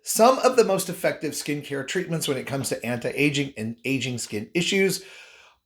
Some of the most effective skincare treatments when it comes to anti-aging and aging skin issues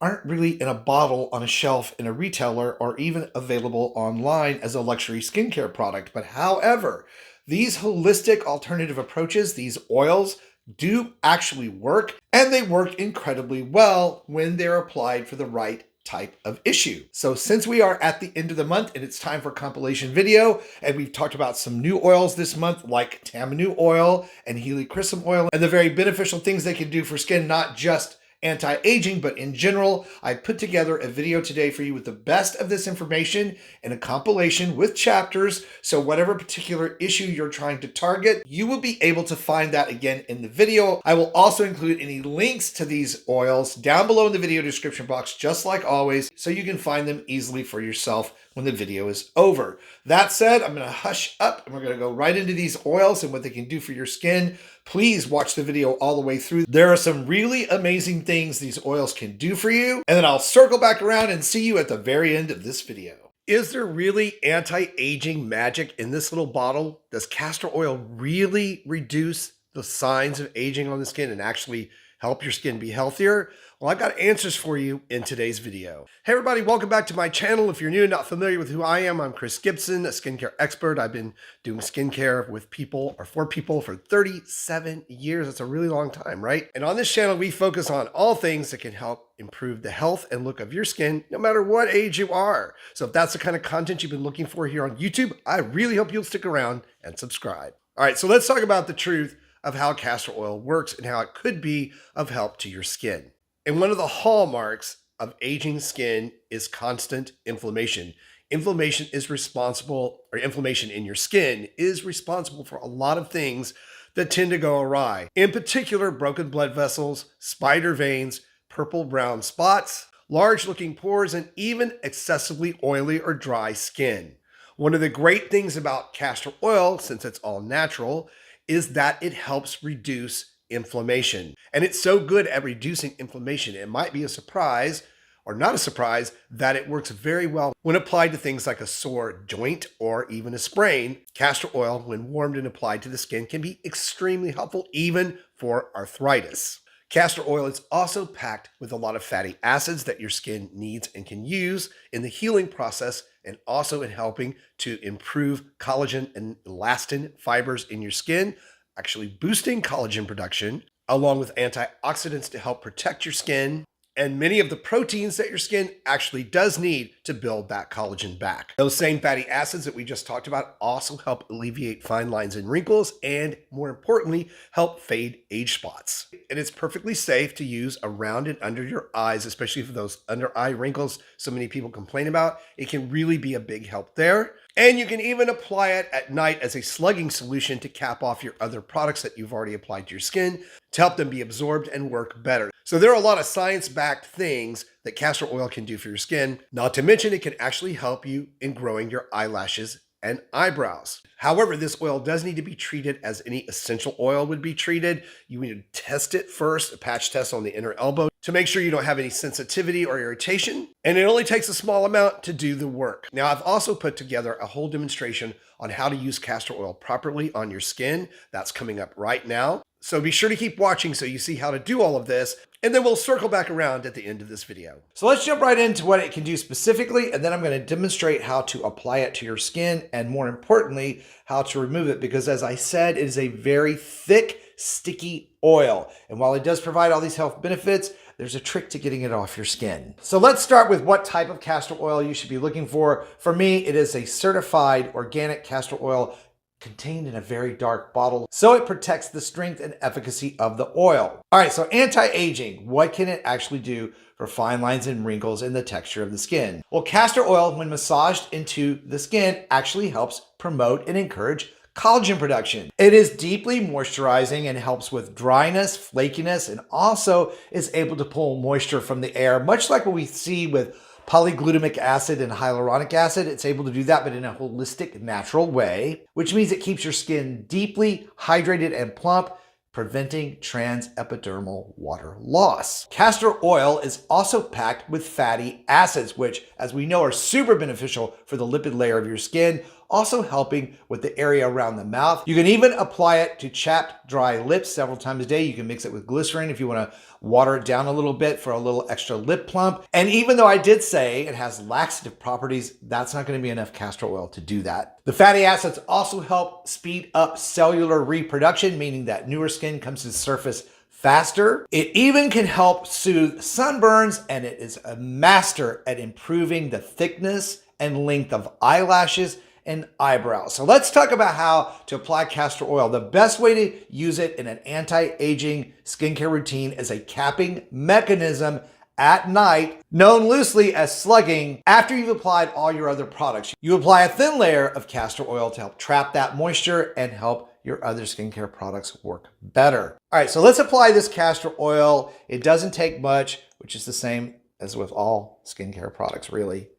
aren't really in a bottle on a shelf in a retailer or even available online as a luxury skincare product. But however, these holistic alternative approaches, these oils, do actually work, and they work incredibly well when they're applied for the right type of issue. So since we are at the end of the month and it's time for compilation video, and we've talked about some new oils this month like Tamanu oil and Helichrysum oil and the very beneficial things they can do for skin, not just anti-aging, but in general, I put together a video today for you with the best of this information in a compilation with chapters. So whatever particular issue you're trying to target, you will be able to find that again in the video. I will also include any links to these oils down below in the video description box, just like always, so you can find them easily for yourself when the video is over. That said, I'm going to hush up and we're going to go right into these oils and what they can do for your skin. Please watch the video all the way through. There are some really amazing things these oils can do for you. And then I'll circle back around and see you at the very end of this video. Is there really anti-aging magic in this little bottle? Does castor oil really reduce the signs of aging on the skin and actually help your skin be healthier? Well, I've got answers for you in today's video. Hey everybody, welcome back to my channel. If you're new and not familiar with who I am, I'm Chris Gibson, a skincare expert. I've been doing skincare with people or for people for 37 years. That's a really long time, right? And on this channel, we focus on all things that can help improve the health and look of your skin, no matter what age you are. So if that's the kind of content you've been looking for here on YouTube, I really hope you'll stick around and subscribe. All right, so let's talk about the truth of how castor oil works and how it could be of help to your skin. And one of the hallmarks of aging skin is constant inflammation. Inflammation in your skin is responsible for a lot of things that tend to go awry. In particular, broken blood vessels, spider veins, purple-brown spots, large-looking pores, and even excessively oily or dry skin. One of the great things about castor oil, since it's all natural, is that it helps reduce inflammation. And it's so good at reducing inflammation, it might be a surprise or not a surprise that it works very well when applied to things like a sore joint or even a sprain. Castor oil, when warmed and applied to the skin, can be extremely helpful even for arthritis. Castor oil is also packed with a lot of fatty acids that your skin needs and can use in the healing process, and also in helping to improve collagen and elastin fibers in your skin, actually boosting collagen production, along with antioxidants to help protect your skin, and many of the proteins that your skin actually does need to build that collagen back. Those same fatty acids that we just talked about also help alleviate fine lines and wrinkles, and more importantly, help fade age spots. And it's perfectly safe to use around and under your eyes, especially for those under eye wrinkles so many people complain about. It can really be a big help there. And you can even apply it at night as a slugging solution to cap off your other products that you've already applied to your skin to help them be absorbed and work better. So there are a lot of science-backed things that castor oil can do for your skin. Not to mention it can actually help you in growing your eyelashes and eyebrows. However, this oil does need to be treated as any essential oil would be treated. You need to test it first, a patch test on the inner elbow, to make sure you don't have any sensitivity or irritation. And it only takes a small amount to do the work. Now, I've also put together a whole demonstration on how to use castor oil properly on your skin. That's coming up right now. So be sure to keep watching so you see how to do all of this, and then we'll circle back around at the end of this video. So let's jump right into what it can do specifically, and then I'm going to demonstrate how to apply it to your skin, and more importantly, how to remove it, because as I said, it is a very thick, sticky oil. And while it does provide all these health benefits, there's a trick to getting it off your skin. So let's start with what type of castor oil you should be looking for. For me, it is a certified organic castor oil contained in a very dark bottle, so it protects the strength and efficacy of the oil. All right, so anti-aging, what can it actually do for fine lines and wrinkles in the texture of the skin? Well, castor oil, when massaged into the skin, actually helps promote and encourage collagen production. It is deeply moisturizing and helps with dryness, flakiness, and also is able to pull moisture from the air, much like what we see with polyglutamic acid and hyaluronic acid. It's able to do that, but in a holistic, natural way, which means it keeps your skin deeply hydrated and plump, preventing transepidermal water loss. Castor oil is also packed with fatty acids, which, as we know, are super beneficial for the lipid layer of your skin, also helping with the area around the mouth. You can even apply it to chapped, dry lips several times a day. You can mix it with glycerin if you want to water it down a little bit for a little extra lip plump. And even though I did say it has laxative properties, that's not going to be enough castor oil to do that. The fatty acids also help speed up cellular reproduction, meaning that newer skin comes to the surface faster. It even can help soothe sunburns, and it is a master at improving the thickness and length of eyelashes and eyebrows. So let's talk about how to apply castor oil. The best way to use it in an anti-aging skincare routine is a capping mechanism at night, known loosely as slugging. After you've applied all your other products, you apply a thin layer of castor oil to help trap that moisture and help your other skincare products work better. All right, so let's apply this castor oil. It doesn't take much, which is the same as with all skincare products, really.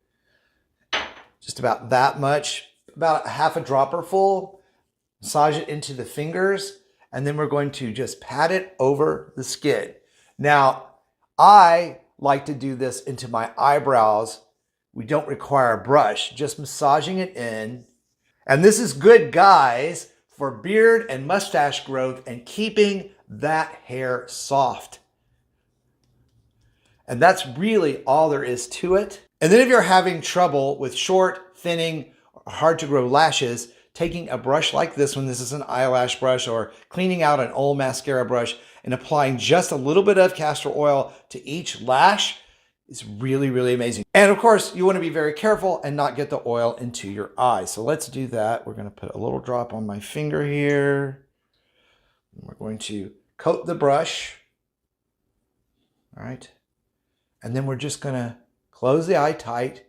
Just about that much, about a half a dropper full. Massage it into the fingers, and then we're going to just pat it over the skin. Now, I like to do this into my eyebrows. We don't require a brush, just massaging it in. And this is good, guys, for beard and mustache growth and keeping that hair soft. And that's really all there is to it. And then if you're having trouble with short, thinning, or hard to grow lashes, taking a brush like this one, this is an eyelash brush, or cleaning out an old mascara brush and applying just a little bit of castor oil to each lash is really, really amazing. And of course, you want to be very careful and not get the oil into your eye. So let's do that. We're going to put a little drop on my finger here. We're going to coat the brush. All right. And then we're just going to close the eye tight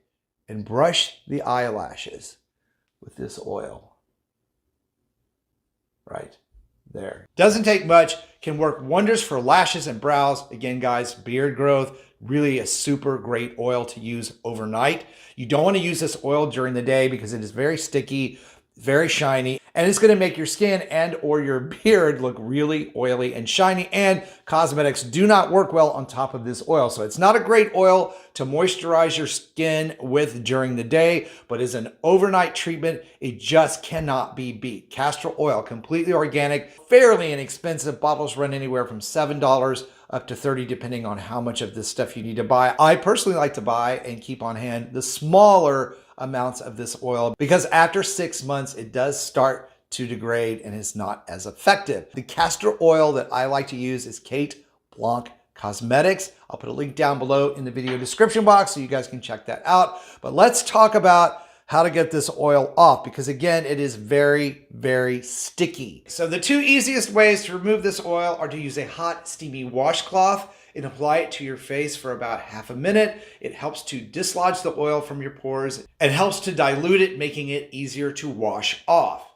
and brush the eyelashes with this oil. Right there. Doesn't take much, can work wonders for lashes and brows. Again, guys, beard growth, really a super great oil to use overnight. You don't want to use this oil during the day because it is very sticky, very shiny, and it's going to make your skin and or your beard look really oily and shiny, and cosmetics do not work well on top of this oil. So it's not a great oil to moisturize your skin with during the day, but as an overnight treatment, it just cannot be beat. Castor oil, completely organic, fairly inexpensive. Bottles run anywhere from $7 up to $30, depending on how much of this stuff you need to buy. I personally like to buy and keep on hand the smaller amounts of this oil because after 6 months, it does start to degrade and is not as effective. The castor oil that I like to use is Kate Blanc Cosmetics. I'll put a link down below in the video description box so you guys can check that out. But let's talk about how to get this oil off, because again, it is very, very sticky. So the two easiest ways to remove this oil are to use a hot, steamy washcloth and apply it to your face for about half a minute. It helps to dislodge the oil from your pores and helps to dilute it, making it easier to wash off.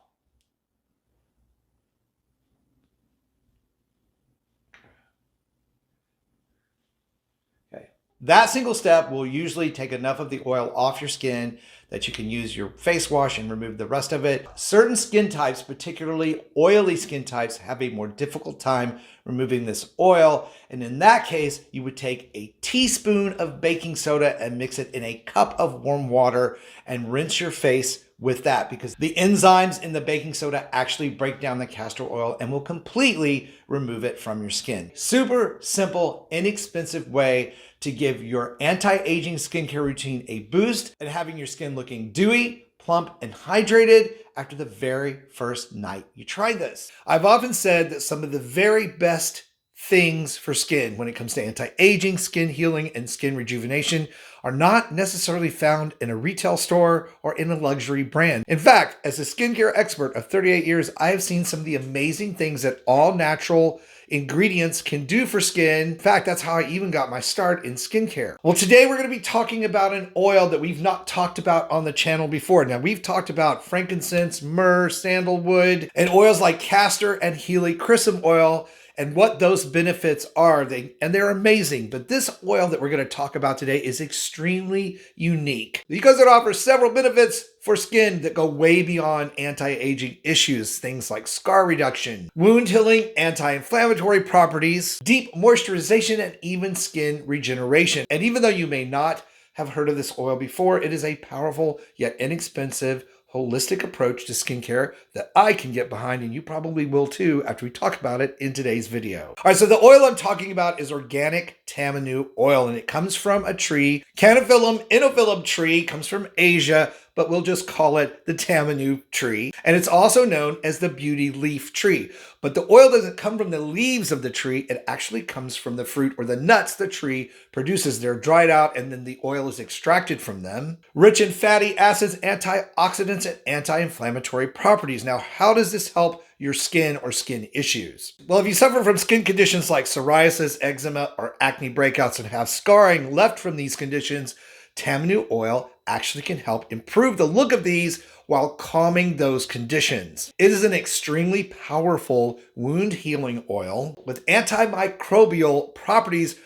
That single step will usually take enough of the oil off your skin that you can use your face wash and remove the rest of it. Certain skin types, particularly oily skin types, have a more difficult time removing this oil. And in that case, you would take a teaspoon of baking soda and mix it in a cup of warm water and rinse your face with that, because the enzymes in the baking soda actually break down the castor oil and will completely remove it from your skin. Super simple, inexpensive way to give your anti-aging skincare routine a boost and having your skin looking dewy, plump, and hydrated after the very first night you try this. I've often said that some of the very best things for skin when it comes to anti-aging, skin healing, and skin rejuvenation are not necessarily found in a retail store or in a luxury brand. In fact, as a skincare expert of 38 years, I have seen some of the amazing things that all natural ingredients can do for skin. In fact, that's how I even got my start in skincare. Well, today we're going to be talking about an oil that we've not talked about on the channel before. Now, we've talked about frankincense, myrrh, sandalwood, and oils like castor and Helichrysum oil, and what those benefits are. They're amazing. But this oil that we're going to talk about today is extremely unique because it offers several benefits for skin that go way beyond anti-aging issues. Things like scar reduction, wound healing, anti-inflammatory properties, deep moisturization, and even skin regeneration. And even though you may not have heard of this oil before, it is a powerful yet inexpensive holistic approach to skincare that I can get behind, and you probably will too after we talk about it in today's video. All right, so the oil I'm talking about is organic Tamanu oil, and it comes from a tree, Canophyllum inophyllum tree, comes from Asia, but we'll just call it the Tamanu tree. And it's also known as the beauty leaf tree. But the oil doesn't come from the leaves of the tree, it actually comes from the fruit or the nuts the tree produces. They're dried out and then the oil is extracted from them. Rich in fatty acids, antioxidants, and anti-inflammatory properties. Now, how does this help your skin or skin issues? Well, if you suffer from skin conditions like psoriasis, eczema, or acne breakouts and have scarring left from these conditions, Tamanu oil actually can help improve the look of these while calming those conditions. It is an extremely powerful wound healing oil with antimicrobial properties,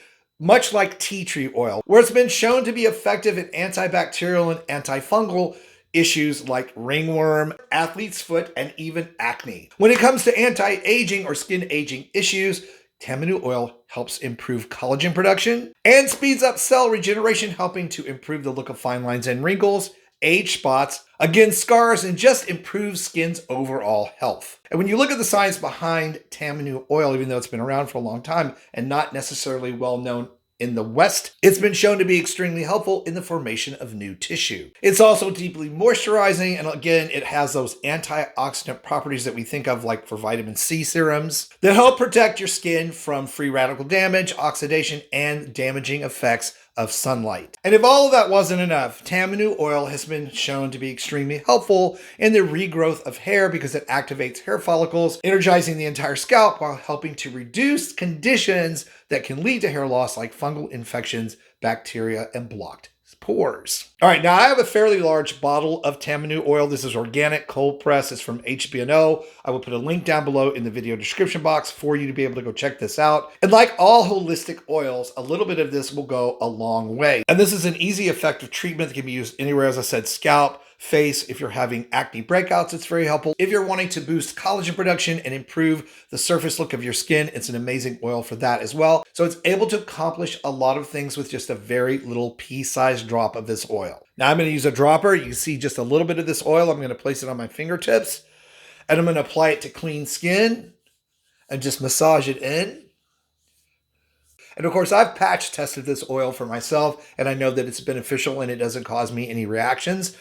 much like tea tree oil, where it's been shown to be effective in antibacterial and antifungal issues like ringworm, athlete's foot, and even acne. When it comes to anti-aging or skin aging issues, Tamanu oil helps improve collagen production and speeds up cell regeneration, helping to improve the look of fine lines and wrinkles, age spots, again, scars, and just improves skin's overall health. And when you look at the science behind Tamanu oil, even though it's been around for a long time and not necessarily well known in the West, it's been shown to be extremely helpful in the formation of new tissue. It's also deeply moisturizing, and again, it has those antioxidant properties that we think of like for vitamin C serums that help protect your skin from free radical damage, oxidation, and damaging effects of sunlight. And if all of that wasn't enough, Tamanu oil has been shown to be extremely helpful in the regrowth of hair because it activates hair follicles, energizing the entire scalp while helping to reduce conditions that can lead to hair loss like fungal infections, bacteria, and blocked pores. All right, now I have a fairly large bottle of Tamanu oil. This is organic, cold press. It's from HBNO. I will put a link down below in the video description box for you to be able to go check this out. And like all holistic oils, a little bit of this will go a long way. And this is an easy, effective treatment that can be used anywhere, as I said, scalp, face. If you're having acne breakouts, it's very helpful. If you're wanting to boost collagen production and improve the surface look of your skin, it's an amazing oil for that as well. So it's able to accomplish a lot of things with just a very little pea-sized drop of this oil. Now I'm going to use a dropper. You can see just a little bit of this oil. I'm going to place it on my fingertips and I'm going to apply it to clean skin and just massage it in. And of course, I've patch tested this oil for myself and I know that it's beneficial and it doesn't cause me any reactions.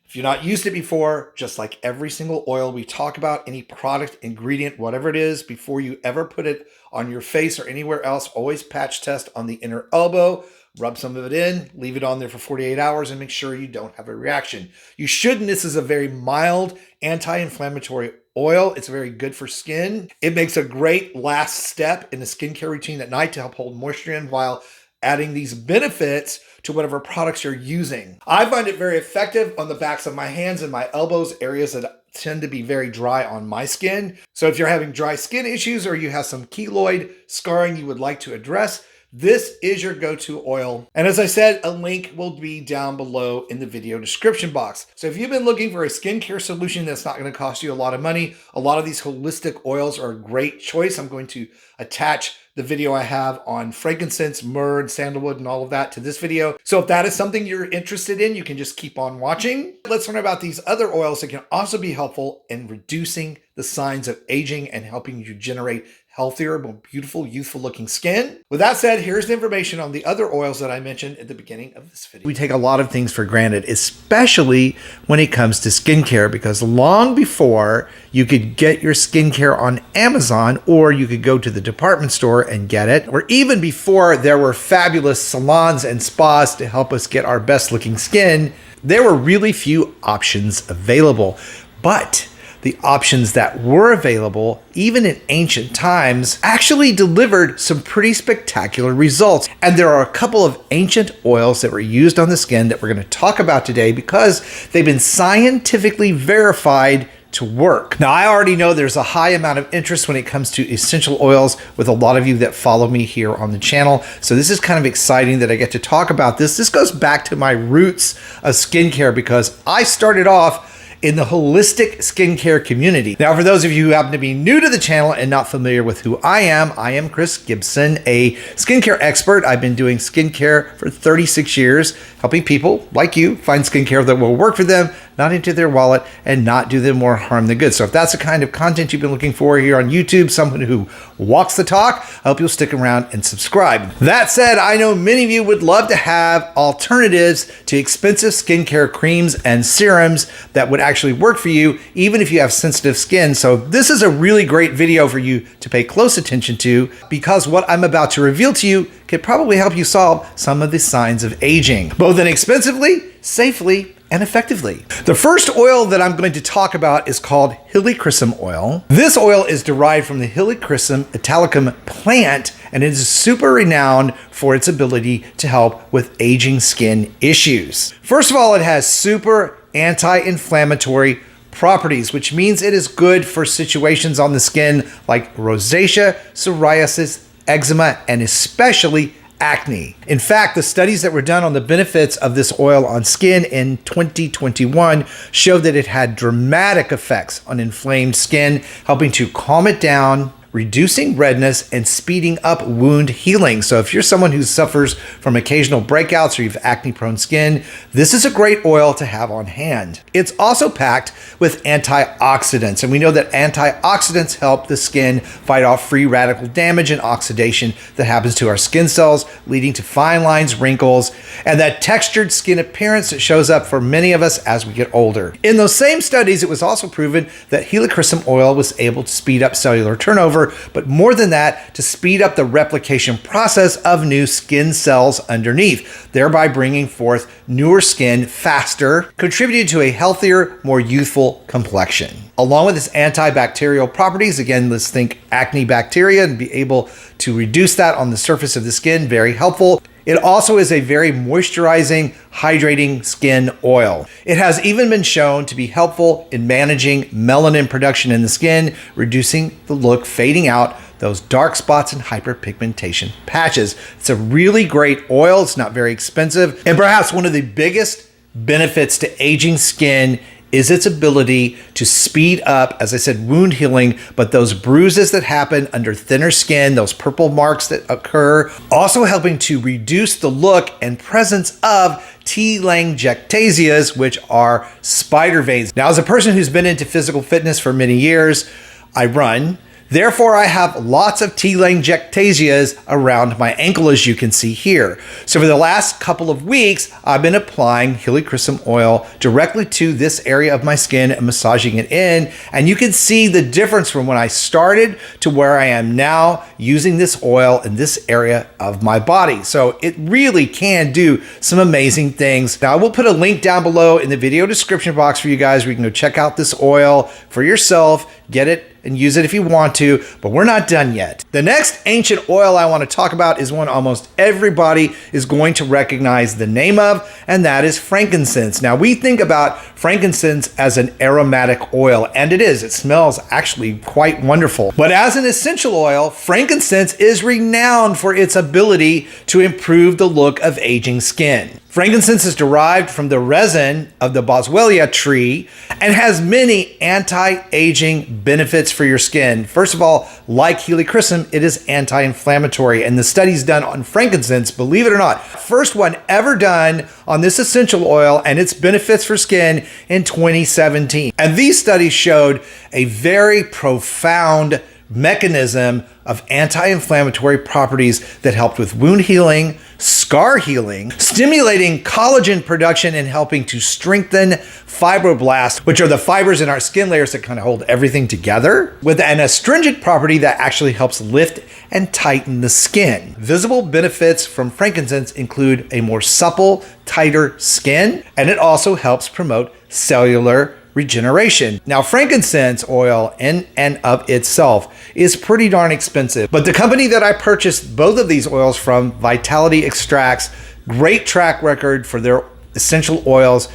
If you're not used it before, just like every single oil we talk about, any product, ingredient, whatever it is, before you ever put it on your face or anywhere else, always patch test on the inner elbow, rub some of it in, leave it on there for 48 hours and make sure you don't have a reaction. You shouldn't. This is a very mild anti-inflammatory oil. It's very good for skin. It makes a great last step in the skincare routine at night to help hold moisture in while adding these benefits to whatever products you're using. I find it very effective on the backs of my hands and my elbows, areas that tend to be very dry on my skin. So if you're having dry skin issues or you have some keloid scarring you would like to address, this is your go-to oil. And as I said, a link will be down below in the video description box. So if you've been looking for a skincare solution that's not going to cost you a lot of money, a lot of these holistic oils are a great choice. I'm going to attach the video I have on frankincense, myrrh, and sandalwood and all of that to this video. So if that is something you're interested in, you can just keep on watching. Let's learn about these other oils that can also be helpful in reducing the signs of aging and helping you generate healthier, more beautiful, youthful looking skin. With that said, here's the information on the other oils that I mentioned at the beginning of this video. We take a lot of things for granted, especially when it comes to skincare, because long before you could get your skincare on Amazon or you could go to the department store and get it, or even before there were fabulous salons and spas to help us get our best looking skin, there were really few options available. But the options that were available, even in ancient times, actually delivered some pretty spectacular results. And there are a couple of ancient oils that were used on the skin that we're going to talk about today because they've been scientifically verified to work. Now, I already know there's a high amount of interest when it comes to essential oils with a lot of you that follow me here on the channel. So this is kind of exciting that I get to talk about this. This goes back to my roots of skincare because I started off in the holistic skincare community. Now, for those of you who happen to be new to the channel and not familiar with who I am Chris Gibson, a skincare expert. I've been doing skincare for 36 years, helping people like you find skincare that will work for them, not into their wallet, and not do them more harm than good. So if that's the kind of content you've been looking for here on YouTube, someone who walks the talk, I hope you'll stick around and subscribe. That said, I know many of you would love to have alternatives to expensive skincare creams and serums that would actually work for you, even if you have sensitive skin. So this is a really great video for you to pay close attention to, because what I'm about to reveal to you could probably help you solve some of the signs of aging, both inexpensively, safely, and effectively. The first oil that I'm going to talk about is called Helichrysum oil. This oil is derived from the Helichrysum Italicum plant, and it is super renowned for its ability to help with aging skin issues. First of all, it has super anti-inflammatory properties, which means it is good for situations on the skin like rosacea, psoriasis, eczema, and especially acne. In fact, the studies that were done on the benefits of this oil on skin in 2021 showed that it had dramatic effects on inflamed skin, helping to calm it down, reducing redness, and speeding up wound healing. So if you're someone who suffers from occasional breakouts or you have acne-prone skin, this is a great oil to have on hand. It's also packed with antioxidants, and we know that antioxidants help the skin fight off free radical damage and oxidation that happens to our skin cells, leading to fine lines, wrinkles, and that textured skin appearance that shows up for many of us as we get older. In those same studies, it was also proven that Helichrysum oil was able to speed up cellular turnover, but more than that, to speed up the replication process of new skin cells underneath, thereby bringing forth newer skin faster, contributing to a healthier, more youthful complexion. Along with its antibacterial properties, again, let's think acne bacteria and be able to reduce that on the surface of the skin, very helpful. It also is a very moisturizing, hydrating skin oil. It has even been shown to be helpful in managing melanin production in the skin, reducing the look, fading out those dark spots and hyperpigmentation patches. It's a really great oil. It's not very expensive. And perhaps one of the biggest benefits to aging skin is its ability to speed up, as I said, wound healing, but those bruises that happen under thinner skin, those purple marks that occur, also helping to reduce the look and presence of telangiectasias, which are spider veins. Now, as a person who's been into physical fitness for many years, I run. Therefore, I have lots of telangiectasias around my ankle, as you can see here. So for the last couple of weeks, I've been applying Helichrysum oil directly to this area of my skin and massaging it in. And you can see the difference from when I started to where I am now using this oil in this area of my body. So it really can do some amazing things. Now, I will put a link down below in the video description box for you guys where you can go check out this oil for yourself, get it and use it if you want to, but we're not done yet. The next ancient oil I want to talk about is one almost everybody is going to recognize the name of, and that is frankincense. Now, we think about frankincense as an aromatic oil, and it is. It smells actually quite wonderful. But as an essential oil, frankincense is renowned for its ability to improve the look of aging skin. Frankincense is derived from the resin of the boswellia tree and has many anti-aging benefits for your skin. First of all, like Helichrysum, it is anti-inflammatory, and the studies done on frankincense, believe it or not, first one ever done on this essential oil and its benefits for skin in 2017. And these studies showed a very profound mechanism of anti-inflammatory properties that helped with wound healing, scar healing, stimulating collagen production, and helping to strengthen fibroblasts, which are the fibers in our skin layers that kind of hold everything together, with an astringent property that actually helps lift and tighten the skin. Visible benefits from frankincense include a more supple, tighter skin, and it also helps promote cellular regeneration. Now, frankincense oil in and of itself is pretty darn expensive, but the company that I purchased both of these oils from, Vitality Extracts, great track record for their essential oils,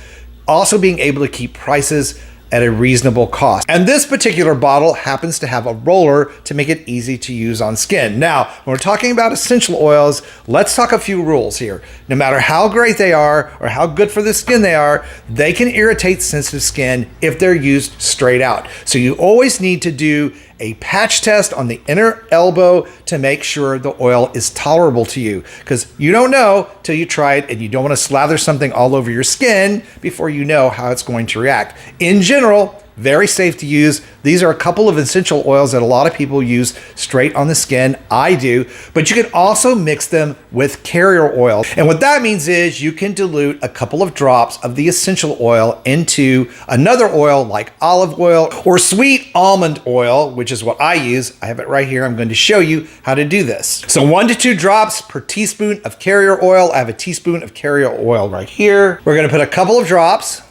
also being able to keep prices at a reasonable cost. And this particular bottle happens to have a roller to make it easy to use on skin. Now, when we're talking about essential oils, let's talk a few rules here. No matter how great they are or how good for the skin they are, they can irritate sensitive skin if they're used straight out. So you always need to do a patch test on the inner elbow to make sure the oil is tolerable to you, because you don't know till you try it, and you don't want to slather something all over your skin before you know how it's going to react. In general, very safe to use. These are a couple of essential oils that a lot of people use straight on the skin. I do, but you can also mix them with carrier oil. And what that means is you can dilute a couple of drops of the essential oil into another oil like olive oil or sweet almond oil, which is what I use. I have it right here. I'm going to show you how to do this. So 1 to 2 drops per teaspoon of carrier oil. I have a teaspoon of carrier oil right here. We're going to put a couple of drops.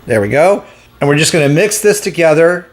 There we go. And we're just going to mix this together.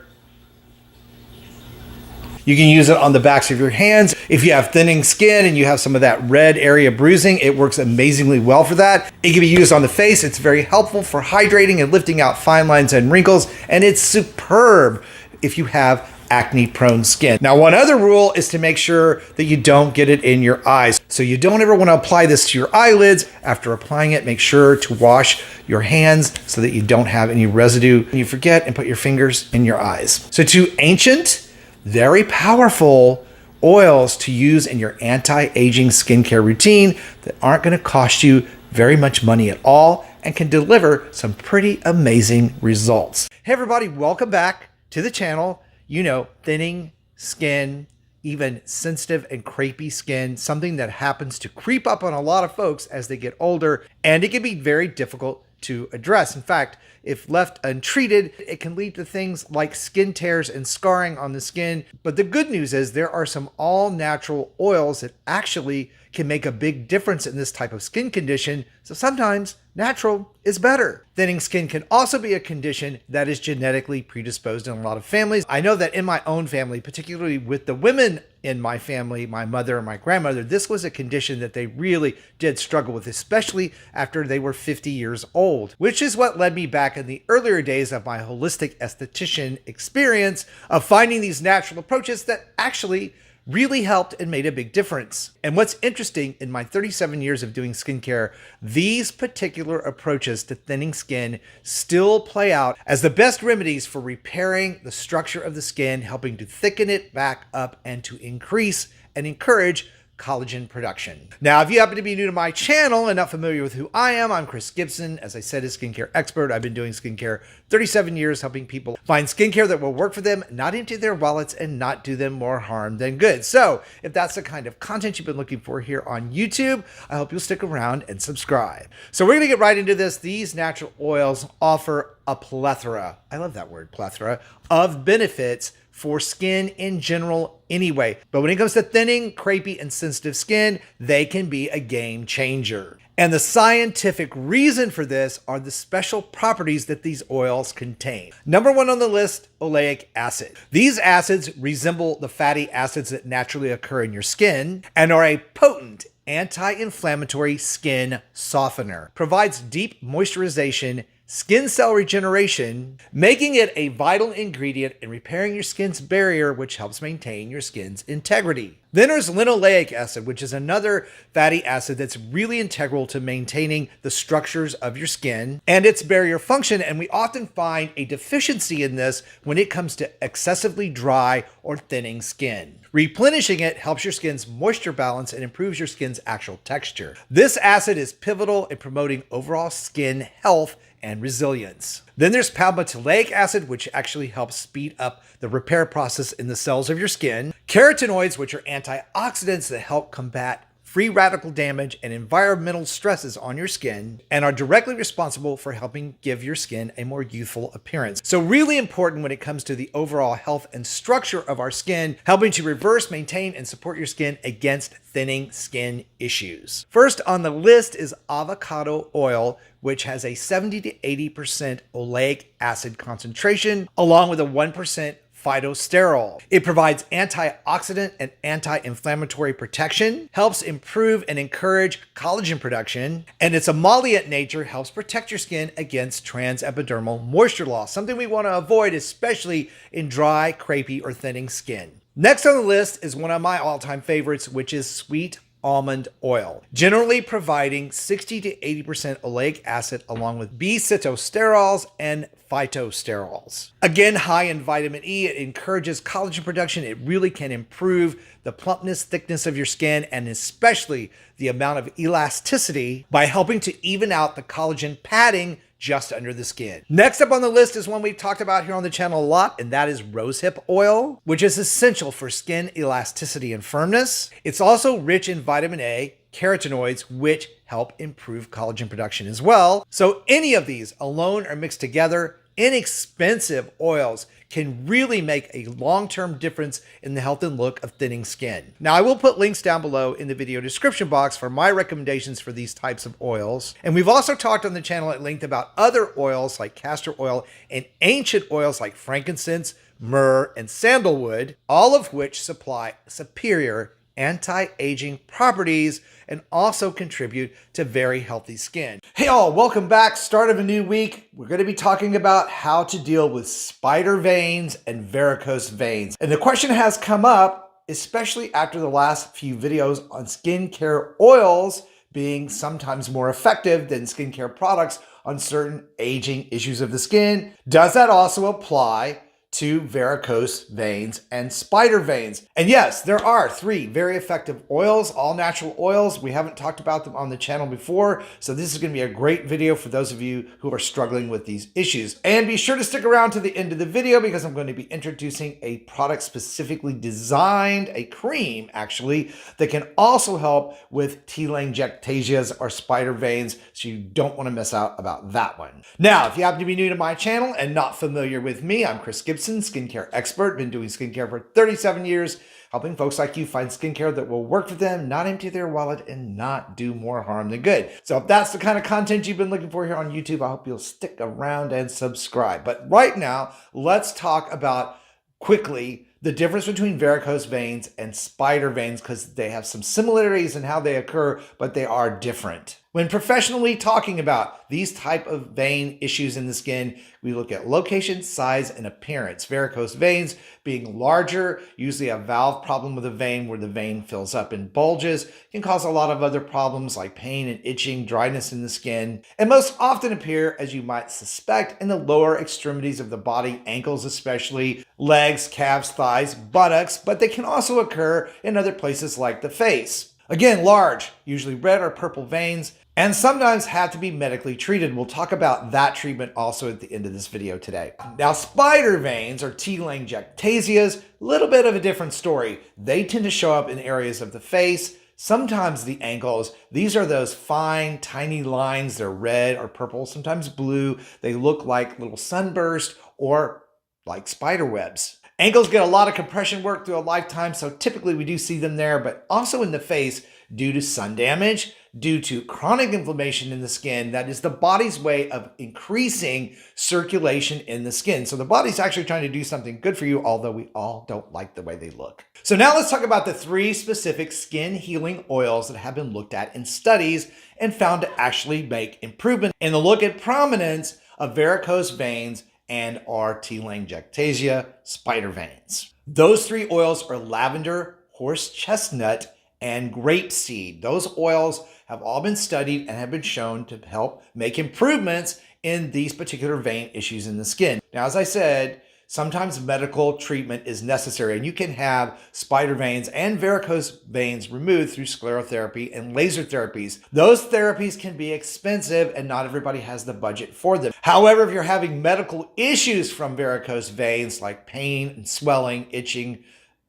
You can use it on the backs of your hands. If you have thinning skin and you have some of that red area bruising, it works amazingly well for that. It can be used on the face. It's very helpful for hydrating and lifting out fine lines and wrinkles. And it's superb if you have acne-prone skin. Now, one other rule is to make sure that you don't get it in your eyes. So you don't ever want to apply this to your eyelids. After applying it, make sure to wash your hands so that you don't have any residue. And you forget and put your fingers in your eyes. So 2 ancient, very powerful oils to use in your anti-aging skincare routine that aren't going to cost you very much money at all and can deliver some pretty amazing results. Hey everybody, welcome back to the channel. You know, thinning skin, even sensitive and crepey skin, something that happens to creep up on a lot of folks as they get older, and it can be very difficult to address. In fact, if left untreated, it can lead to things like skin tears and scarring on the skin. But the good news is there are some all-natural oils that actually can make a big difference in this type of skin condition. So sometimes natural is better. Thinning skin can also be a condition that is genetically predisposed in a lot of families. I know that in my own family, particularly with the women in my family, my mother and my grandmother, this was a condition that they really did struggle with, especially after they were 50 years old, which is what led me back in the earlier days of my holistic esthetician experience of finding these natural approaches that actually really helped and made a big difference. And what's interesting, in my 37 years of doing skincare, these particular approaches to thinning skin still play out as the best remedies for repairing the structure of the skin, helping to thicken it back up and to increase and encourage collagen production. Now, if you happen to be new to my channel and not familiar with who I am, I'm Chris Gibson. As I said, a skincare expert. I've been doing skincare 37 years, helping people find skincare that will work for them, not empty their wallets, and not do them more harm than good. So if that's the kind of content you've been looking for here on YouTube, I hope you'll stick around and subscribe. So we're going to get right into this. These natural oils offer a plethora, I love that word, plethora, of benefits for skin in general anyway. But when it comes to thinning, crepey, and sensitive skin, they can be a game changer. And the scientific reason for this are the special properties that these oils contain. Number 1 on the list, oleic acid. These acids resemble the fatty acids that naturally occur in your skin and are a potent anti-inflammatory skin softener. Provides deep moisturization, skin cell regeneration, making it a vital ingredient in repairing your skin's barrier, which helps maintain your skin's integrity. Then there's linoleic acid, which is another fatty acid that's really integral to maintaining the structures of your skin and its barrier function. And we often find a deficiency in this when it comes to excessively dry or thinning skin. Replenishing it helps your skin's moisture balance and improves your skin's actual texture. This acid is pivotal in promoting overall skin health and resilience. Then there's palmitoleic acid, which actually helps speed up the repair process in the cells of your skin. Carotenoids, which are antioxidants that help combat free radical damage and environmental stresses on your skin, and are directly responsible for helping give your skin a more youthful appearance. So really important when it comes to the overall health and structure of our skin, helping to reverse, maintain, and support your skin against thinning skin issues. First on the list is avocado oil, which has a 70 to 80% oleic acid concentration, along with a 1% phytosterol. It provides antioxidant and anti-inflammatory protection, helps improve and encourage collagen production, and its emollient nature helps protect your skin against transepidermal moisture loss, something we want to avoid, especially in dry, crepey, or thinning skin. Next on the list is one of my all-time favorites, which is sweet almond oil, generally providing 60 to 80% oleic acid along with B-sitosterols and phytosterols. Again, high in vitamin E, it encourages collagen production. It really can improve the plumpness, thickness of your skin, and especially the amount of elasticity by helping to even out the collagen padding just under the skin. Next up on the list is one we've talked about here on the channel a lot, and that is rosehip oil, which is essential for skin elasticity and firmness. It's also rich in vitamin A, carotenoids, which help improve collagen production as well. So any of these alone or mixed together, inexpensive oils can really make a long-term difference in the health and look of thinning skin. Now, I will put links down below in the video description box for my recommendations for these types of oils. And we've also talked on the channel at length about other oils like castor oil and ancient oils like frankincense, myrrh, and sandalwood, all of which supply superior anti-aging properties and also contribute to very healthy skin. Hey all, welcome back. Start of a new week. We're going to be talking about how to deal with spider veins and varicose veins. And the question has come up, especially after the last few videos on skincare oils being sometimes more effective than skincare products on certain aging issues of the skin. Does that also apply to varicose veins and spider veins? And yes, there are 3 very effective oils, all natural oils. We haven't talked about them on the channel before, so this is going to be a great video for those of you who are struggling with these issues. And be sure to stick around to the end of the video because I'm going to be introducing a product specifically designed, a cream actually, that can also help with telangiectasias or spider veins, so you don't want to miss out about that one. Now, if you happen to be new to my channel and not familiar with me, I'm Chris Gibson, skincare expert, been doing skincare for 37 years, helping folks like you find skincare that will work for them, not empty their wallet, and not do more harm than good. So if that's the kind of content you've been looking for here on YouTube, I hope you'll stick around and subscribe. But right now, let's talk about quickly the difference between varicose veins and spider veins, because they have some similarities in how they occur, but they are different. When professionally talking about these type of vein issues in the skin, we look at location, size, and appearance. Varicose veins being larger, usually a valve problem with a vein where the vein fills up and bulges, can cause a lot of other problems like pain and itching, dryness in the skin, and most often appear, as you might suspect, in the lower extremities of the body, ankles especially, legs, calves, thighs, buttocks, but they can also occur in other places like the face. Again, large, usually red or purple veins, and sometimes have to be medically treated. We'll talk about that treatment also at the end of this video today. Now, spider veins or telangiectasias, a little bit of a different story. They tend to show up in areas of the face, sometimes the ankles. These are those fine, tiny lines. They're red or purple, sometimes blue. They look like little sunbursts or like spider webs. Ankles get a lot of compression work through a lifetime, so typically we do see them there, but also in the face due to sun damage, due to chronic inflammation in the skin. That is the body's way of increasing circulation in the skin. So the body's actually trying to do something good for you, although we all don't like the way they look. So now let's talk about the 3 specific skin healing oils that have been looked at in studies and found to actually make improvement in the look and prominence of varicose veins and or telangiectasia spider veins. Those 3 oils are lavender, horse chestnut, and grapeseed. Those oils have all been studied and have been shown to help make improvements in these particular vein issues in the skin. Now, as I said, sometimes medical treatment is necessary, and you can have spider veins and varicose veins removed through sclerotherapy and laser therapies. Those therapies can be expensive, and not everybody has the budget for them. However, if you're having medical issues from varicose veins like pain and swelling, itching,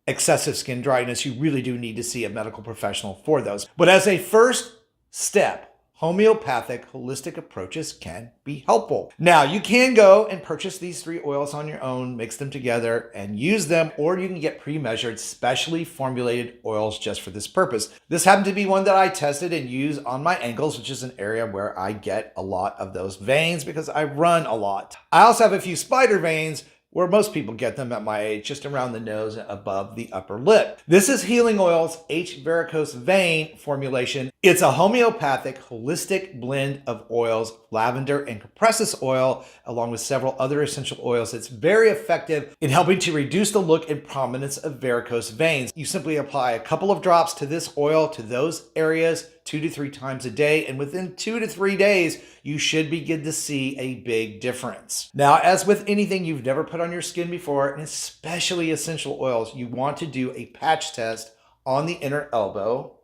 excessive skin dryness, you really do need to see a medical professional for those. But as a first step, homeopathic holistic approaches can be helpful. Now, you can go and purchase these 3 oils on your own, mix them together and use them, or you can get pre-measured, specially formulated oils just for this purpose. This happened to be one that I tested and use on my ankles, which is an area where I get a lot of those veins because I run a lot. I also have a few spider veins where most people get them at my age, just around the nose and above the upper lip. This is Healing Oils H-VARICOSE vein formulation. It's a homeopathic, holistic blend of oils, lavender and Crepey oil, along with several other essential oils. It's very effective in helping to reduce the look and prominence of varicose veins. You simply apply a couple of drops to this oil to those areas 2 to 3 times a day, and within 2 to 3 days, you should begin to see a big difference. Now, as with anything you've never put on your skin before, and especially essential oils, you want to do a patch test on the inner elbow.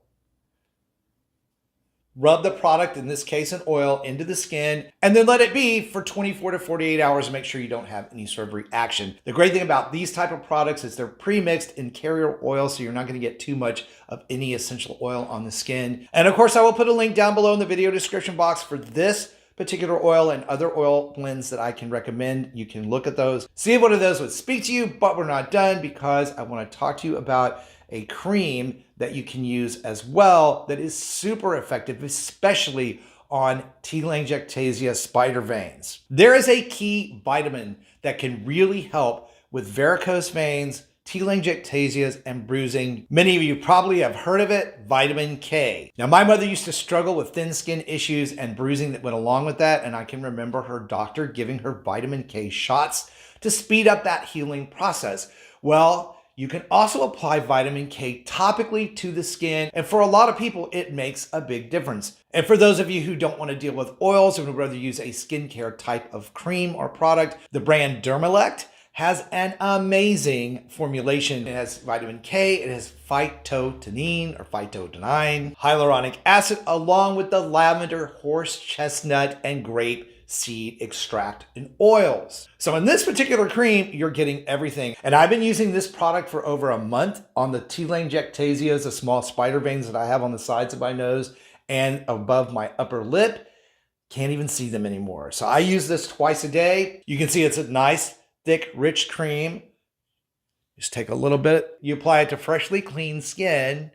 Rub the product, in this case an oil, into the skin, and then let it be for 24 to 48 hours to make sure you don't have any sort of reaction. The great thing about these type of products is they're pre-mixed in carrier oil, so you're not going to get too much of any essential oil on the skin. And of course, I will put a link down below in the video description box for this particular oil and other oil blends that I can recommend. You can look at those, see if one of those would speak to you, but we're not done because I want to talk to you about a cream that you can use as well that is super effective, especially on telangiectasia spider veins. There is a key vitamin that can really help with varicose veins, telangiectasias, and bruising. Many of you probably have heard of it, vitamin K. Now, my mother used to struggle with thin skin issues and bruising that went along with that, and I can remember her doctor giving her vitamin K shots to speed up that healing process. Well, you can also apply vitamin K topically to the skin, and for a lot of people, it makes a big difference. And for those of you who don't want to deal with oils and would rather use a skincare type of cream or product, the brand Dermalect has an amazing formulation. It has vitamin K, it has phytotenine or phytodenine, hyaluronic acid, along with the lavender, horse chestnut, and grape seed extract and oils. So in this particular cream, you're getting everything. And I've been using this product for over a month on the telangiectasias, the small spider veins that I have on the sides of my nose and above my upper lip. Can't even see them anymore. So I use this twice a day. You can see it's a nice, thick, rich cream. Just take a little bit. You apply it to freshly clean skin,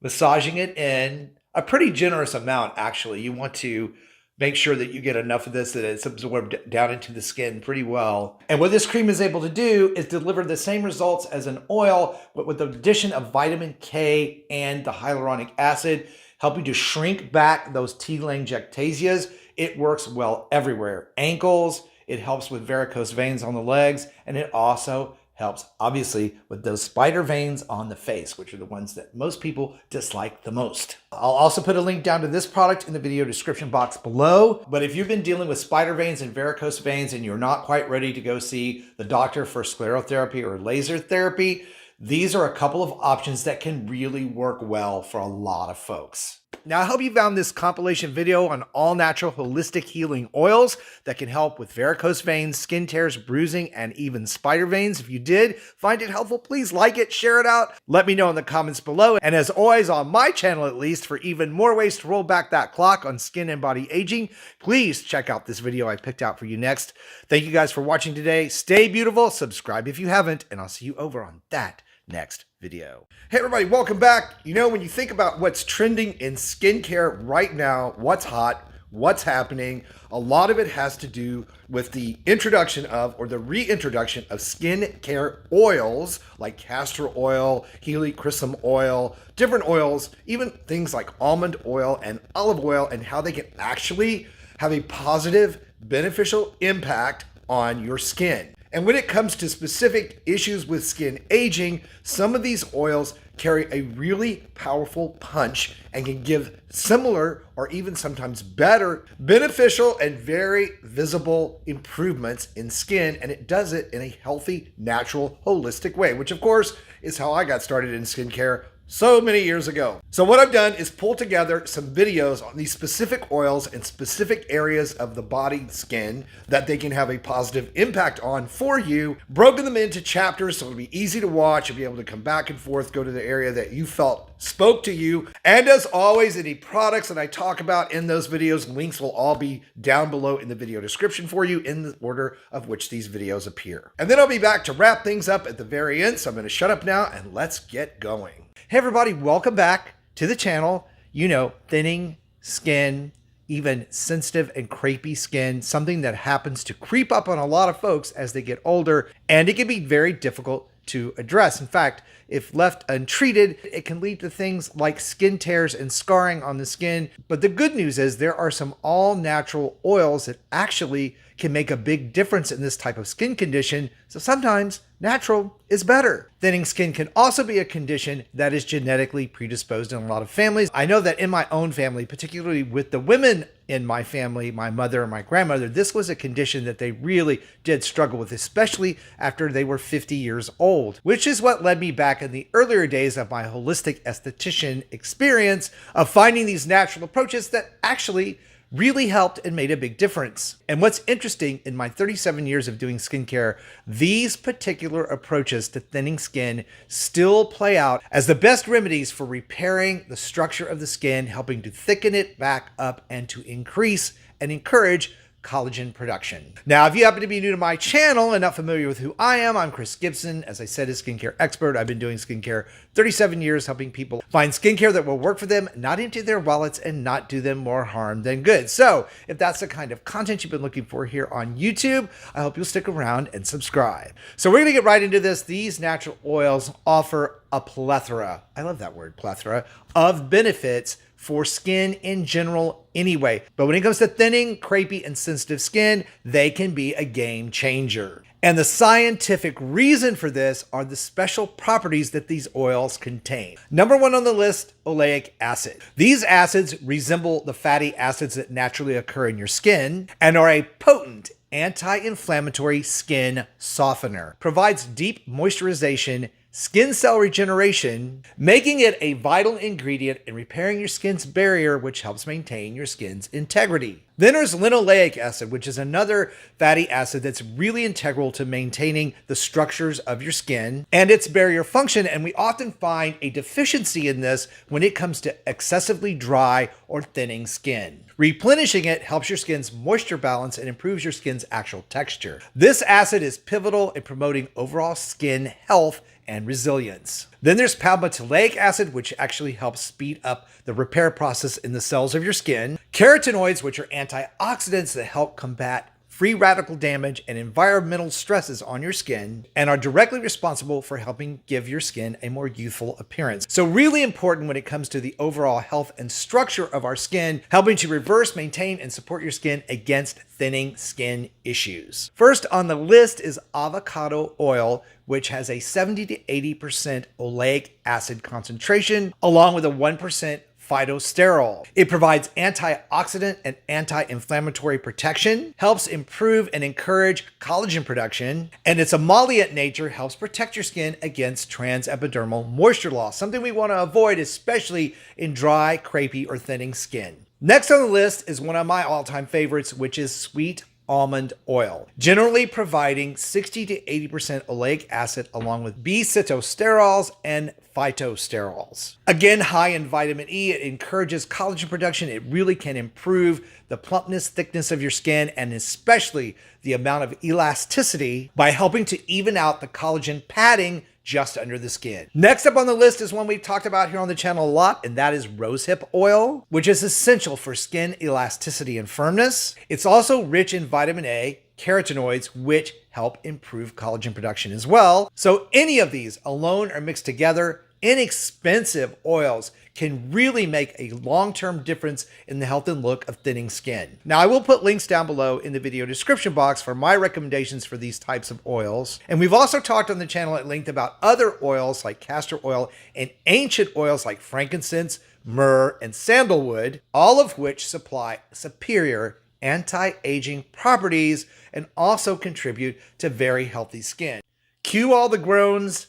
massaging it in a pretty generous amount, actually. You want to make sure that you get enough of this that it's absorbed down into the skin pretty well. And what this cream is able to do is deliver the same results as an oil, but with the addition of vitamin K and the hyaluronic acid, helping to shrink back those telangiectasias. It works well everywhere. Ankles, it helps with varicose veins on the legs, and it also helps, obviously, with those spider veins on the face, which are the ones that most people dislike the most. I'll also put a link down to this product in the video description box below. But if you've been dealing with spider veins and varicose veins and you're not quite ready to go see the doctor for sclerotherapy or laser therapy, these are a couple of options that can really work well for a lot of folks. Now, I hope you found this compilation video on all natural holistic healing oils that can help with varicose veins, skin tears, bruising, and even spider veins. If you did find it helpful, please like it, share it out. Let me know in the comments below. And as always, on my channel at least, for even more ways to roll back that clock on skin and body aging, please check out this video I picked out for you next. Thank you guys for watching today. Stay beautiful, subscribe if you haven't, and I'll see you over on that next video. Hey everybody, welcome back. You know, when you think about what's trending in skincare right now, what's hot, what's happening, a lot of it has to do with the introduction of, or the reintroduction of skincare oils like castor oil, Helichrysum oil, different oils, even things like almond oil and olive oil, and how they can actually have a positive, beneficial impact on your skin. And when it comes to specific issues with skin aging, some of these oils carry a really powerful punch and can give similar or even sometimes better beneficial and very visible improvements in skin. And it does it in a healthy, natural, holistic way, which of course is how I got started in skincare so many years ago. So what I've done is pull together some videos on these specific oils and specific areas of the body skin that they can have a positive impact on for you, broken them into chapters so it'll be easy to watch. You'll be able to come back and forth, go to the area that you felt spoke to you. And as always, any products that I talk about in those videos, links will all be down below in the video description for you in the order of which these videos appear. And then I'll be back to wrap things up at the very end. So I'm going to shut up now and let's get going. Hey everybody, welcome back to the channel. You know, thinning skin, even sensitive and crepey skin, something that happens to creep up on a lot of folks as they get older, and it can be very difficult to address. In fact, if left untreated, it can lead to things like skin tears and scarring on the skin. But the good news is there are some all-natural oils that actually can make a big difference in this type of skin condition. So sometimes natural is better. Thinning skin can also be a condition that is genetically predisposed in a lot of families. I know that in my own family, particularly with the women in my family, my mother and my grandmother, this was a condition that they really did struggle with, especially after they were 50 years old, which is what led me back in the earlier days of my holistic esthetician experience of finding these natural approaches that actually really helped and made a big difference. And what's interesting, in my 37 years of doing skincare, these particular approaches to thinning skin still play out as the best remedies for repairing the structure of the skin, helping to thicken it back up and to increase and encourage collagen production. Now, if you happen to be new to my channel and not familiar with who I am, I'm Chris Gibson. As I said, a skincare expert. I've been doing skincare 37 years, helping people find skincare that will work for them, not empty their wallets, and not do them more harm than good. So if that's the kind of content you've been looking for here on YouTube, I hope you'll stick around and subscribe. So we're going to get right into this. These natural oils offer a plethora, I love that word, plethora, of benefits for skin in general anyway. But when it comes to thinning, crepey, and sensitive skin, they can be a game changer. And the scientific reason for this are the special properties that these oils contain. Number one on the list, oleic acid. These acids resemble the fatty acids that naturally occur in your skin and are a potent anti-inflammatory skin softener. Provides deep moisturization, skin cell regeneration, making it a vital ingredient in repairing your skin's barrier, which helps maintain your skin's integrity. Then there's linoleic acid, which is another fatty acid that's really integral to maintaining the structures of your skin and its barrier function. And we often find a deficiency in this when it comes to excessively dry or thinning skin. Replenishing it helps your skin's moisture balance and improves your skin's actual texture. This acid is pivotal in promoting overall skin health and resilience. Then there's palmitoleic acid, which actually helps speed up the repair process in the cells of your skin. Carotenoids, which are antioxidants that help combat free radical damage and environmental stresses on your skin and are directly responsible for helping give your skin a more youthful appearance. So really important when it comes to the overall health and structure of our skin, helping to reverse, maintain, and support your skin against thinning skin issues. First on the list is avocado oil, which has a 70 to 80% oleic acid concentration, along with a 1% phytosterol. It provides antioxidant and anti-inflammatory protection, helps improve and encourage collagen production, and its emollient nature helps protect your skin against transepidermal moisture loss, something we want to avoid, especially in dry, crepey, or thinning skin. Next on the list is one of my all-time favorites, which is sweet almond oil, generally providing 60 to 80% oleic acid along with B-sitosterols and phytosterols. Again, high in vitamin E, it encourages collagen production. It really can improve the plumpness, thickness of your skin, and especially the amount of elasticity by helping to even out the collagen padding just under the skin. Next up on the list is one we've talked about here on the channel a lot, and that is rosehip oil, which is essential for skin elasticity and firmness. It's also rich in vitamin A, carotenoids, which help improve collagen production as well. So any of these alone or mixed together, inexpensive oils can really make a long-term difference in the health and look of thinning skin. Now, I will put links down below in the video description box for my recommendations for these types of oils. And we've also talked on the channel at length about other oils like castor oil and ancient oils like frankincense, myrrh, and sandalwood, all of which supply superior anti-aging properties and also contribute to very healthy skin. Cue all the groans.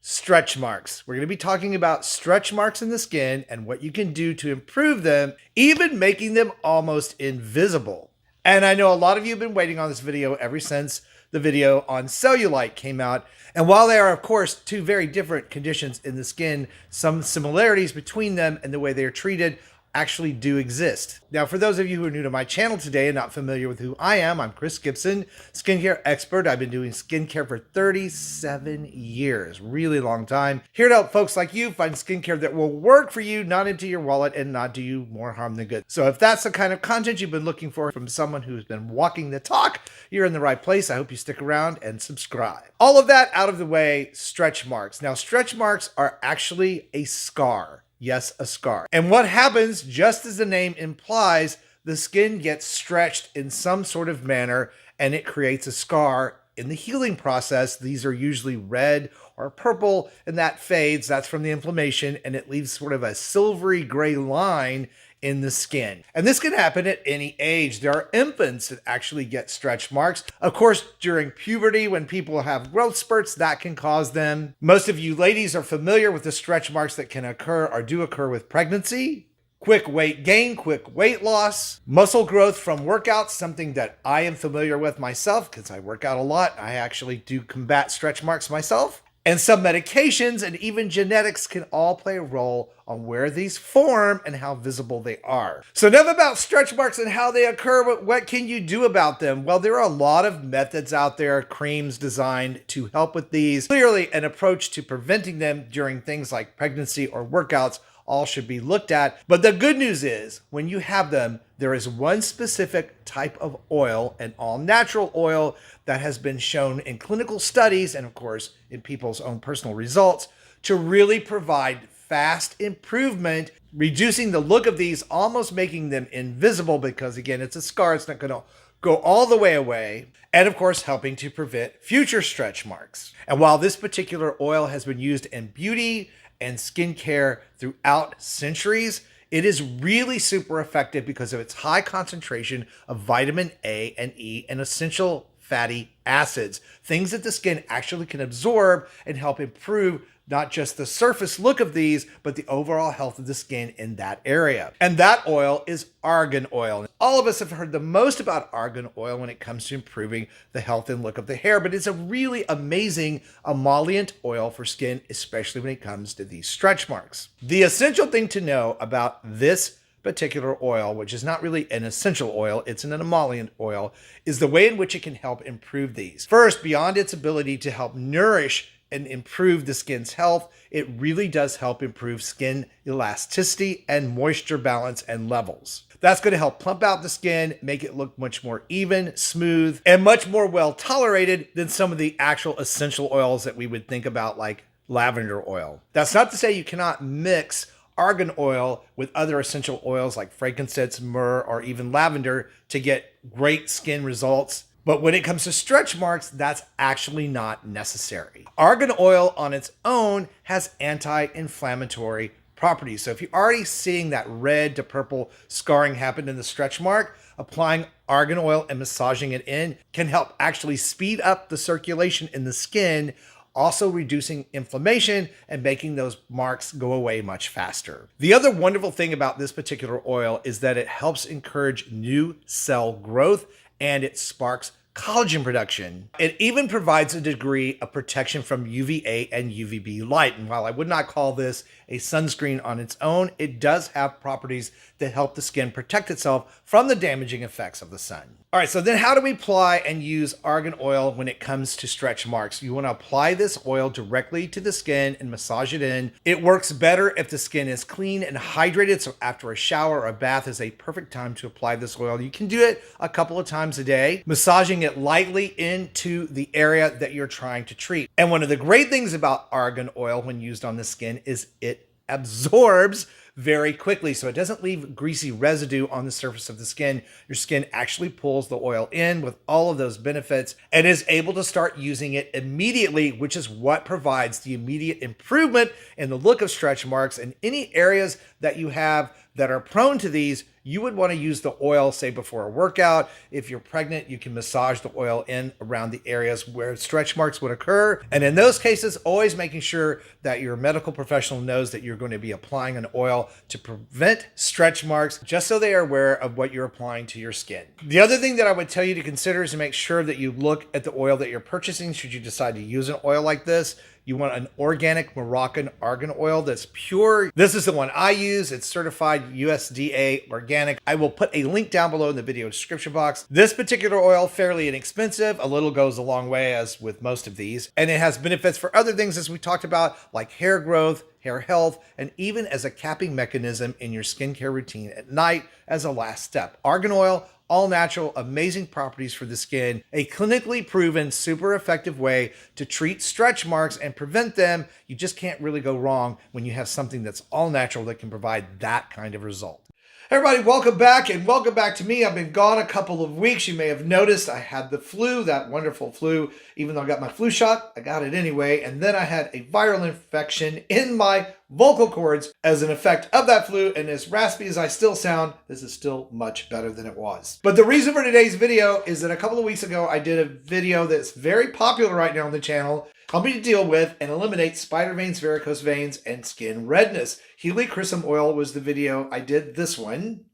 Stretch marks. We're going to be talking about stretch marks in the skin and what you can do to improve them, even making them almost invisible. And I know a lot of you have been waiting on this video ever since the video on cellulite came out. And while they are, of course, two very different conditions in the skin, some similarities between them and the way they are treated actually do exist. Now, for those of you who are new to my channel today and not familiar with who I am, I'm Chris Gibson, skincare expert. I've been doing skincare for 37 years, really long time. Here to help folks like you find skincare that will work for you, not empty your wallet and not do you more harm than good. So if that's the kind of content you've been looking for from someone who's been walking the talk, you're in the right place. I hope you stick around and subscribe. All of that out of the way, stretch marks. Now, stretch marks are actually a scar. Yes, a scar. And what happens, just as the name implies, the skin gets stretched in some sort of manner and it creates a scar. In the healing process, these are usually red or purple, and that fades. That's from the inflammation, and it leaves sort of a silvery gray line in the skin. And this can happen at any age. There are infants that actually get stretch marks. Of course, during puberty, when people have growth spurts, that can cause them. Most of you ladies are familiar with the stretch marks that can occur or do occur with pregnancy. Quick weight gain, quick weight loss, muscle growth from workouts, something that I am familiar with myself because I work out a lot. I actually do combat stretch marks myself. And some medications and even genetics can all play a role on where these form and how visible they are. So enough about stretch marks and how they occur, but what can you do about them? Well, there are a lot of methods out there, creams designed to help with these. Clearly, an approach to preventing them during things like pregnancy or workouts all should be looked at. But the good news is when you have them, there is one specific type of oil, an all-natural oil that has been shown in clinical studies and of course in people's own personal results to really provide fast improvement, reducing the look of these, almost making them invisible because again, it's a scar, it's not going to go all the way away, and of course helping to prevent future stretch marks. And while this particular oil has been used in beauty and skincare throughout centuries, it is really super effective because of its high concentration of vitamin A and E and essential fatty acids, things that the skin actually can absorb and help improve not just the surface look of these, but the overall health of the skin in that area. And that oil is argan oil. All of us have heard the most about argan oil when it comes to improving the health and look of the hair, but it's a really amazing emollient oil for skin, especially when it comes to these stretch marks. The essential thing to know about this particular oil, which is not really an essential oil, it's an emollient oil, is the way in which it can help improve these. First, beyond its ability to help nourish and improve the skin's health, it really does help improve skin elasticity and moisture balance and levels. That's going to help plump out the skin, make it look much more even, smooth, and much more well tolerated than some of the actual essential oils that we would think about like lavender oil. That's not to say you cannot mix argan oil with other essential oils like frankincense, myrrh, or even lavender to get great skin results. But when it comes to stretch marks, that's actually not necessary. Argan oil on its own has anti-inflammatory properties. So if you're already seeing that red to purple scarring happen in the stretch mark, applying argan oil and massaging it in can help actually speed up the circulation in the skin, also reducing inflammation and making those marks go away much faster. The other wonderful thing about this particular oil is that it helps encourage new cell growth and it sparks collagen production. It even provides a degree of protection from UVA and UVB light. And while I would not call this a sunscreen on its own, it does have properties that help the skin protect itself from the damaging effects of the sun. All right, so then how do we apply and use argan oil when it comes to stretch marks? You want to apply this oil directly to the skin and massage it in. It works better if the skin is clean and hydrated, so after a shower or a bath is a perfect time to apply this oil. You can do it a couple of times a day, massaging it lightly into the area that you're trying to treat. And one of the great things about argan oil when used on the skin is it absorbs very quickly, so it doesn't leave greasy residue on the surface of the skin. Your skin actually pulls the oil in with all of those benefits and is able to start using it immediately, which is what provides the immediate improvement in the look of stretch marks. In any areas that you have that are prone to these, you would want to use the oil, say, before a workout. If you're pregnant, you can massage the oil in around the areas where stretch marks would occur. And in those cases, always making sure that your medical professional knows that you're going to be applying an oil to prevent stretch marks, just so they are aware of what you're applying to your skin. The other thing that I would tell you to consider is to make sure that you look at the oil that you're purchasing should you decide to use an oil like this. You want an organic Moroccan argan oil that's pure. This is the one I use. It's certified USDA organic. I will put a link down below in the video description box. This particular oil, fairly inexpensive. A little goes a long way, as with most of these. And it has benefits for other things, as we talked about, like hair growth, hair health, and even as a capping mechanism in your skincare routine at night as a last step. Argan oil, all natural, amazing properties for the skin, a clinically proven, super effective way to treat stretch marks and prevent them. You just can't really go wrong when you have something that's all natural that can provide that kind of result. Hey everybody, welcome back, and welcome back to me. I've been gone a couple of weeks. You may have noticed I had the flu, that wonderful flu. Even though I got my flu shot, I got it anyway. And then I had a viral infection in my vocal cords as an effect of that flu. And as raspy as I still sound, this is still much better than it was. But the reason for today's video is that a couple of weeks ago, I did a video that's very popular right now on the channel, helping to deal with and eliminate spider veins, varicose veins, and skin redness. Helichrysum oil was the video I did this one.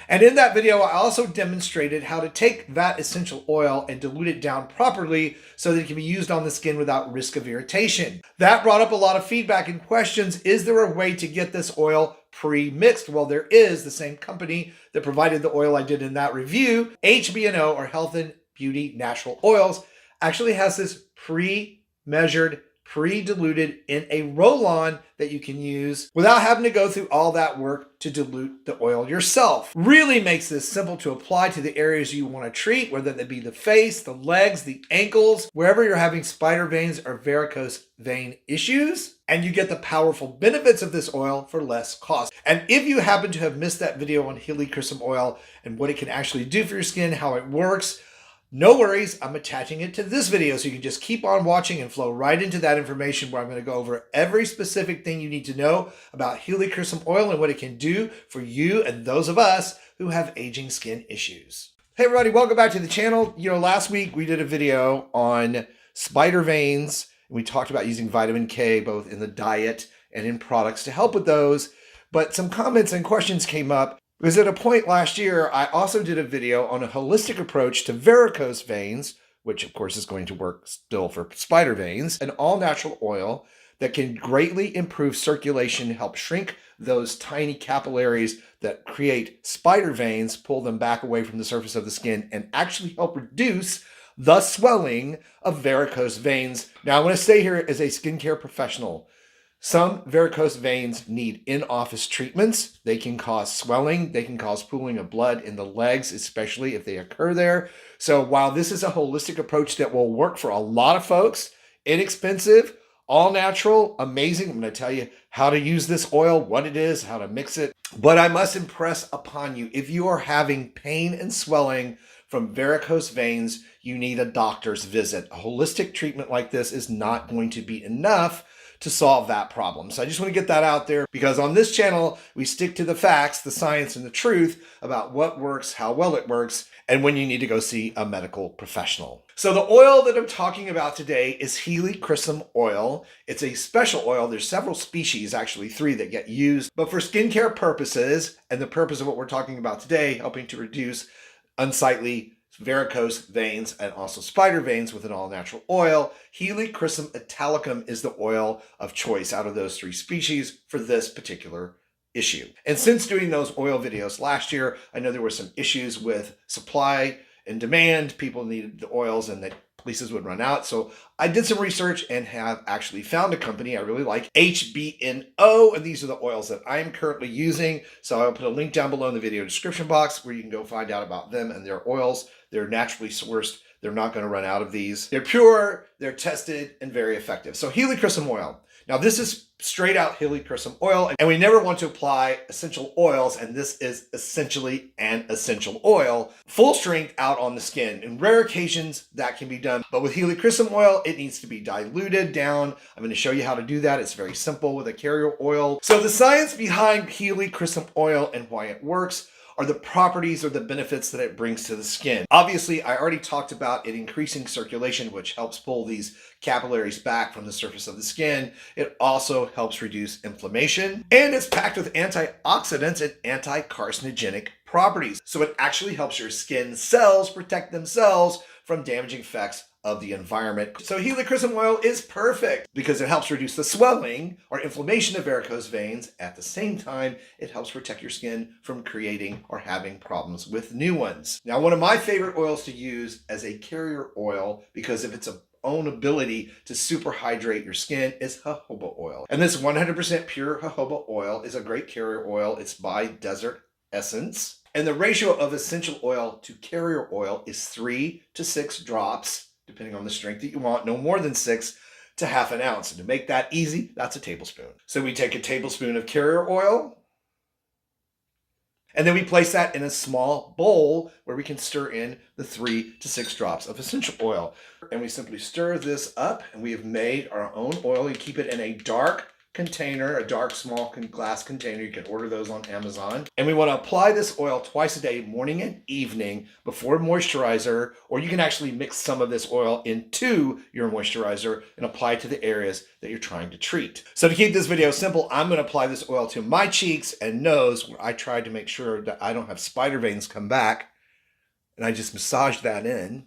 And in that video, I also demonstrated how to take that essential oil and dilute it down properly so that it can be used on the skin without risk of irritation. That brought up a lot of feedback and questions. Is there a way to get this oil pre-mixed? Well, there is. The same company that provided the oil I did in that review, HBNO, or Health and Beauty Natural Oils, actually has this pre-measured, pre-diluted in a roll-on that you can use without having to go through all that work to dilute the oil yourself. Really makes this simple to apply to the areas you want to treat, whether they be the face, the legs, the ankles, wherever you're having spider veins or varicose vein issues. And you get the powerful benefits of this oil for less cost. And if you happen to have missed that video on Helichrysum oil and what it can actually do for your skin, how it works, no worries, I'm attaching it to this video so you can just keep on watching and flow right into that information where I'm going to go over every specific thing you need to know about Helichrysum oil and what it can do for you and those of us who have aging skin issues. Hey everybody, welcome back to the channel. Last week we did a video on spider veins, and we talked about using vitamin K both in the diet and in products to help with those. But some comments and questions came up. Because at a point last year, I also did a video on a holistic approach to varicose veins, which of course is going to work still for spider veins, an all-natural oil that can greatly improve circulation, help shrink those tiny capillaries that create spider veins, pull them back away from the surface of the skin, and actually help reduce the swelling of varicose veins. Now, I want to stay here as a skincare professional. Some varicose veins need in-office treatments. They can cause swelling. They can cause pooling of blood in the legs, especially if they occur there. So while this is a holistic approach that will work for a lot of folks, inexpensive, all natural, amazing. I'm going to tell you how to use this oil, what it is, how to mix it. But I must impress upon you, if you are having pain and swelling from varicose veins, you need a doctor's visit. A holistic treatment like this is not going to be enough to solve that problem. So I just want to get that out there, because on this channel, we stick to the facts, the science, and the truth about what works, how well it works, and when you need to go see a medical professional. So the oil that I'm talking about today is Helichrysum oil. It's a special oil. There's several species, actually 3 that get used, but for skincare purposes, and the purpose of what we're talking about today, helping to reduce unsightly varicose veins and also spider veins with an all-natural oil, Helichrysum Italicum is the oil of choice out of those 3 species for this particular issue. And since doing those oil videos last year, I know there were some issues with supply and demand. People needed the oils and that places would run out. So I did some research and have actually found a company I really like, HBNO, and these are the oils that I'm currently using. So I'll put a link down below in the video description box where you can go find out about them and their oils. They're naturally sourced. They're not going to run out of these. They're pure, they're tested, and very effective. So Helichrysum oil. Now this is straight out Helichrysum oil, and we never want to apply essential oils, and this is essentially an essential oil, full strength out on the skin. In rare occasions, that can be done, but with Helichrysum oil, it needs to be diluted down. I'm going to show you how to do that. It's very simple with a carrier oil. So the science behind Helichrysum oil and why it works are the properties or the benefits that it brings to the skin. Obviously, I already talked about it increasing circulation, which helps pull these capillaries back from the surface of the skin. It also helps reduce inflammation, and it's packed with antioxidants and anti-carcinogenic properties. So it actually helps your skin cells protect themselves from damaging effects of the environment. So Helichrysum oil is perfect because it helps reduce the swelling or inflammation of varicose veins. At the same time, it helps protect your skin from creating or having problems with new ones. Now, one of my favorite oils to use as a carrier oil, because of its own ability to super hydrate your skin, is jojoba oil. And this 100% pure jojoba oil is a great carrier oil. It's by Desert Essence. And the ratio of essential oil to carrier oil is 3 to 6 drops, depending on the strength that you want, no more than 6 to half an ounce. And to make that easy, that's a tablespoon. So we take a tablespoon of carrier oil, and then we place that in a small bowl where we can stir in the 3 to 6 drops of essential oil. And we simply stir this up, and we have made our own oil. You keep it in a dark container, a dark small glass container. You can order those on Amazon. And we want to apply this oil twice a day, morning and evening, before moisturizer, or you can actually mix some of this oil into your moisturizer and apply it to the areas that you're trying to treat. So to keep this video simple, I'm going to apply this oil to my cheeks and nose, where I tried to make sure that I don't have spider veins come back, and I just massage that in.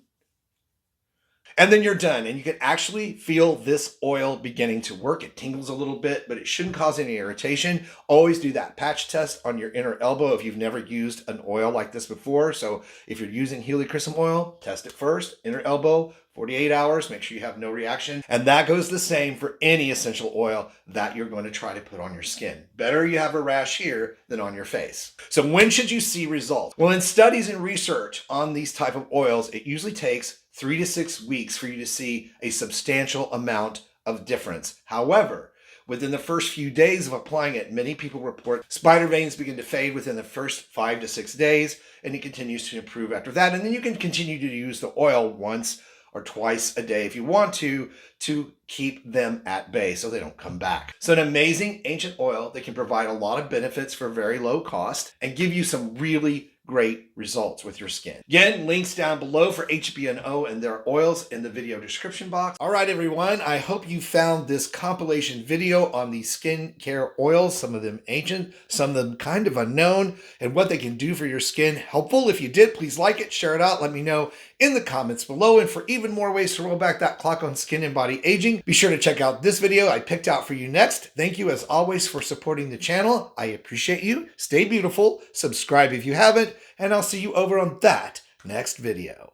And then you're done, and you can actually feel this oil beginning to work. It tingles a little bit, but it shouldn't cause any irritation. Always do that patch test on your inner elbow if you've never used an oil like this before. So if you're using Helichrysum oil, test it first, inner elbow, 48 hours, make sure you have no reaction. And that goes the same for any essential oil that you're going to try to put on your skin. Better you have a rash here than on your face. So when should you see results? Well, in studies and research on these type of oils, it usually takes 3 to 6 weeks for you to see a substantial amount of difference. However, within the first few days of applying it, many people report spider veins begin to fade within the first 5 to 6 days, and it continues to improve after that. And then you can continue to use the oil once or twice a day if you want to keep them at bay so they don't come back. So an amazing ancient oil that can provide a lot of benefits for very low cost and give you some really great results with your skin. Again, links down below for HBNO and their oils in the video description box. All right, everyone, I hope you found this compilation video on these skincare oils, some of them ancient, some of them kind of unknown, and what they can do for your skin helpful. If you did, please like it, share it out, let me know in the comments below. And for even more ways to roll back that clock on skin and body aging, be sure to check out this video I picked out for you next. Thank you as always for supporting the channel. I appreciate you. Stay beautiful. Subscribe if you haven't, and I'll see you over on that next video.